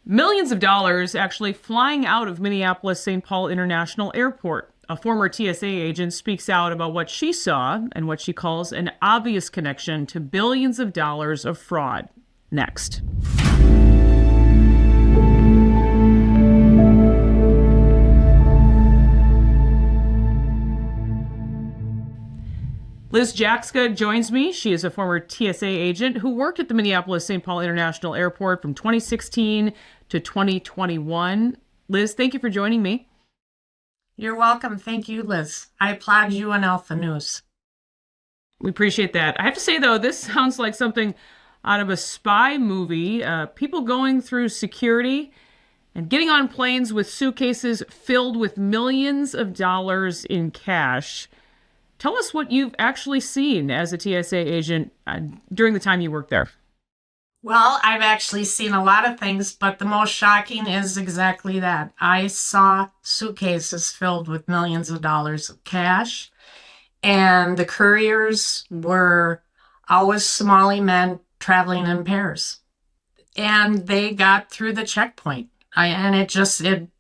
Millions of dollars actually flying out of Minneapolis-St. Paul International Airport. A former TSA agent speaks out about what she saw and what she calls an obvious connection to billions of dollars of fraud. Next. Liz Jackska joins me. She is a former TSA agent who worked at the Minneapolis-St. Paul International Airport from 2016 to 2021. Liz, thank you for joining me. You're welcome. Thank you, Liz. I applaud you and Alpha News. We appreciate that. I have to say, though, this sounds like something out of a spy movie. People going through security and getting on planes with suitcases filled with millions of dollars in cash. Tell us what you've actually seen as a TSA agent during the time you worked there. Well, I've actually seen a lot of things, but the most shocking is exactly that. I saw suitcases filled with millions of dollars of cash, and the couriers were always Somali men traveling in pairs. And they got through the checkpoint. It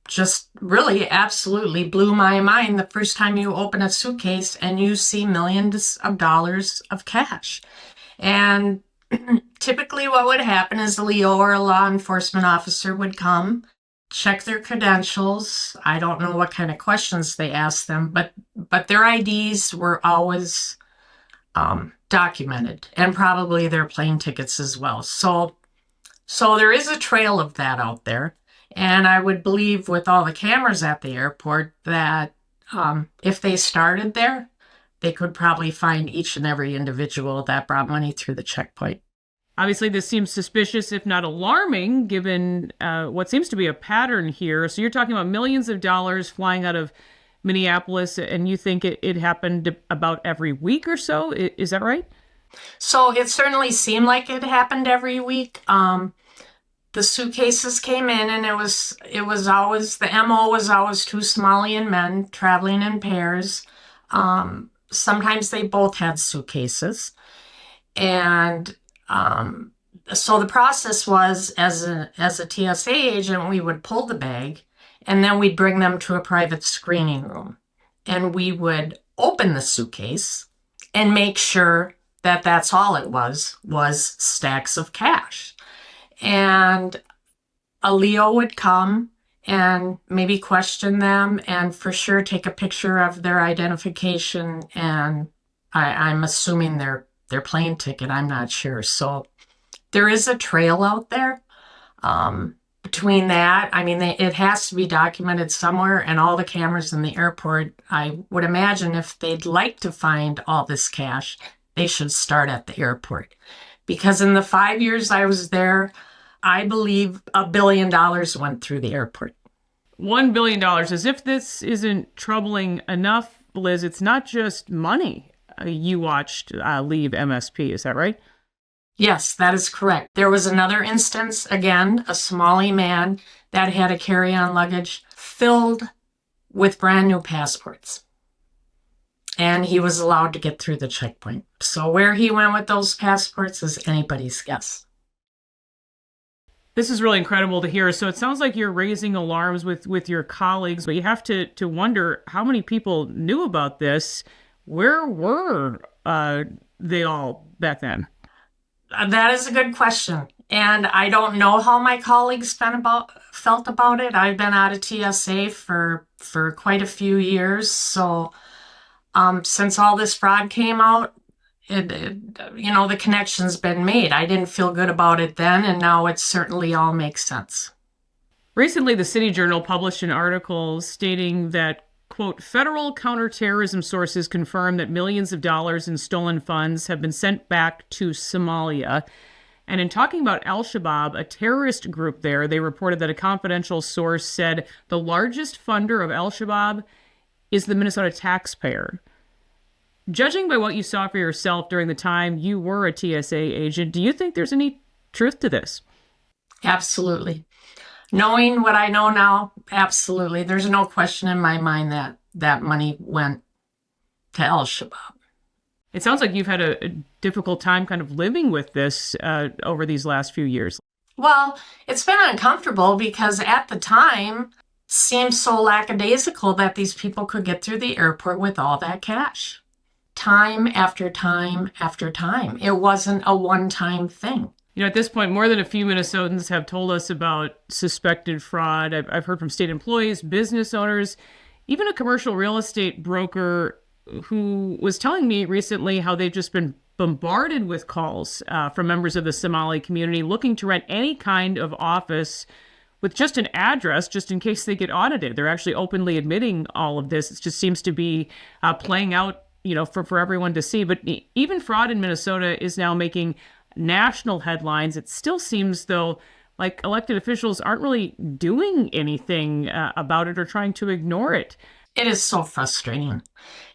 just really absolutely blew my mind the first time you open a suitcase and you see millions of dollars of cash. And typically what would happen is a Leo or a law enforcement officer would come, check their credentials. I don't know what kind of questions they asked them, but their IDs were always documented, and probably their plane tickets as well. So there is a trail of that out there. And I would believe with all the cameras at the airport that if they started there, they could probably find each and every individual that brought money through the checkpoint. Obviously, this seems suspicious, if not alarming, given what seems to be a pattern here. So you're talking about millions of dollars flying out of Minneapolis, and you think it happened about every week or so? Is that right? So it certainly seemed like it happened every week. The suitcases came in, and it was always, the MO was always two Somalian men traveling in pairs. Sometimes they both had suitcases. And so the process was, as a TSA agent, we would pull the bag, and then we'd bring them to a private screening room. And we would open the suitcase and make sure that that's all it was stacks of cash. And a Leo would come and maybe question them and for sure take a picture of their identification, and I'm assuming their plane ticket. I'm not sure. So there is a trail out there. Between that, I mean, it has to be documented somewhere, and all the cameras in the airport, I would imagine if they'd like to find all this cash, they should start at the airport. Because in the 5 years I was there, I believe $1 billion went through the airport. $1 billion. As if this isn't troubling enough, Liz, it's not just money you watched leave MSP. Is that right? Yes, that is correct. There was another instance, again, a Somali man that had a carry-on luggage filled with brand new passports. And he was allowed to get through the checkpoint. So where he went with those passports is anybody's guess. This is really incredible to hear. So it sounds like you're raising alarms with your colleagues, but you have to wonder how many people knew about this. Where were they all back then? That is a good question. And I don't know how my colleagues felt about it. I've been out of TSA for quite a few years. So since all this fraud came out, the connection's been made. I didn't feel good about it then, and now it certainly all makes sense. Recently, the City Journal published an article stating that, quote, federal counterterrorism sources confirm that millions of dollars in stolen funds have been sent back to Somalia. And in talking about Al-Shabaab, a terrorist group there, they reported that a confidential source said the largest funder of Al-Shabaab is the Minnesota taxpayer. Judging by what you saw for yourself during the time you were a TSA agent, do you think there's any truth to this? Absolutely. Knowing what I know now, absolutely. There's no question in my mind that money went to Al-Shabaab. It sounds like you've had a difficult time kind of living with this over these last few years. Well, it's been uncomfortable because at the time seemed so lackadaisical that these people could get through the airport with all that cash. Time after time after time. It wasn't a one-time thing. At this point, more than a few Minnesotans have told us about suspected fraud. I've heard from state employees, business owners, even a commercial real estate broker who was telling me recently how they've just been bombarded with calls from members of the Somali community looking to rent any kind of office with just an address, just in case they get audited. They're actually openly admitting all of this. It just seems to be playing out, for everyone to see. But even fraud in Minnesota is now making national headlines. It still seems, though, like elected officials aren't really doing anything about it or trying to ignore it. It is so frustrating.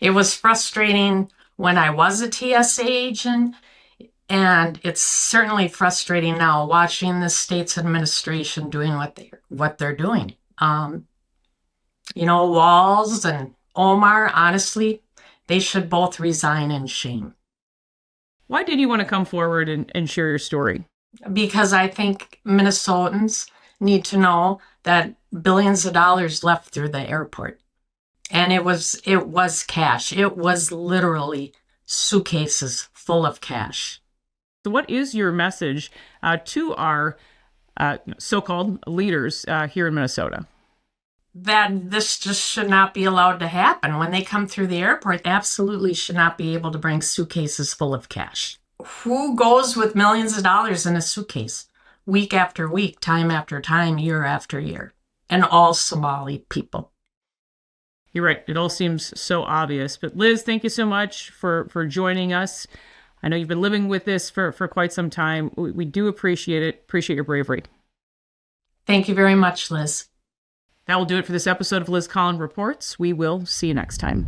It was frustrating when I was a TSA agent, and it's certainly frustrating now watching the state's administration doing what they're doing. Walls and Omar, honestly, they should both resign in shame. Why did you want to come forward and share your story? Because I think Minnesotans need to know that billions of dollars left through the airport. And it was cash. It was literally suitcases full of cash. So what is your message to our so-called leaders here in Minnesota? That this just should not be allowed to happen. When they come through the airport, they absolutely should not be able to bring suitcases full of cash. Who goes with millions of dollars in a suitcase week after week, time after time, year after year? And all Somali people. You're right. It all seems so obvious. But Liz, thank you so much for joining us. I know you've been living with this for quite some time. We do appreciate it. Appreciate your bravery. Thank you very much, Liz. That will do it for this episode of Liz Collin Reports. We will see you next time.